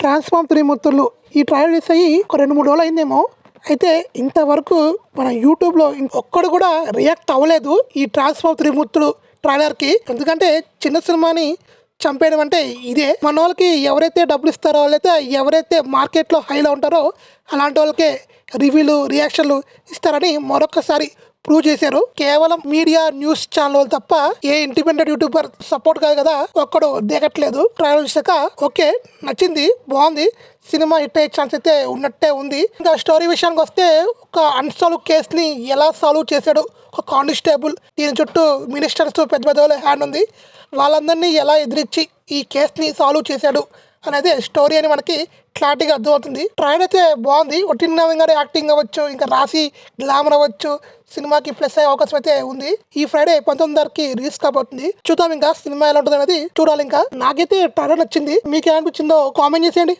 Transform త్రిమూర్తులు ఈ trailer release అయ్యి ఒక 2-3 రోజులు అయిందేమో. అయితే ఇంతవరకు మన యూట్యూబ్లో ఒక్కడు కూడా రియాక్ట్ అవ్వలేదు ఈ ట్రాన్స్ఫార్మ్ త్రిమూర్తులు ట్రైలర్కి. ఎందుకంటే చిన్న సినిమాని చంపేయడం అంటే ఇదే. మన వాళ్ళకి ఎవరైతే డబ్బులు ఇస్తారో వాళ్ళైతే ఎవరైతే మార్కెట్లో హైలో ఉంటారో అలాంటి వాళ్ళకే రివ్యూలు రియాక్షన్లు ఇస్తారని మరొకసారి ప్రూవ్ చేశారు. కేవలం మీడియా న్యూస్ ఛానల్ తప్ప ఏ ఇండిపెండెంట్ యూట్యూబర్ సపోర్ట్ కాదు కదా, ఒక్కడు దిగట్లేదు. ట్రైలర్ చూసాక ఓకే నచ్చింది, బాగుంది, సినిమా హిట్ అయ్యే ఛాన్స్ అయితే ఉన్నట్టే ఉంది. ఇంకా స్టోరీ విషయానికి వస్తే ఒక అన్సాల్వ్ కేసుని ఎలా సాల్వ్ చేశాడు ఒక కానిస్టేబుల్, దీని చుట్టూ మినిస్టర్స్ పెద్ద పెద్ద వాళ్ళ హ్యాండ్ ఉంది, వాళ్ళందరినీ ఎలా ఎదిరించి ఈ కేసుని సాల్వ్ చేశాడు అనేది స్టోరీ అని మనకి క్లారిటీగా అర్థమవుతుంది. ట్రైలర్ అయితే బాగుంది. ఒట్టిన నవీన్ గారి యాక్టింగ్ అవ్వచ్చు, ఇంకా రాశి గ్లామర్ అవ్వచ్చు, సినిమాకి ప్లస్ అయ్యే అవకాశం అయితే ఉంది. ఈ ఫ్రైడే 19కి రిలీజ్ కాబోతుంది. చూద్దాం ఇంకా సినిమా ఎలా ఉంటుంది అనేది చూడాలి. ఇంకా నాకైతే ట్రైలర్ నచ్చింది. మీకు ఏమనిపించిందో కామెంట్ చేసేయండి.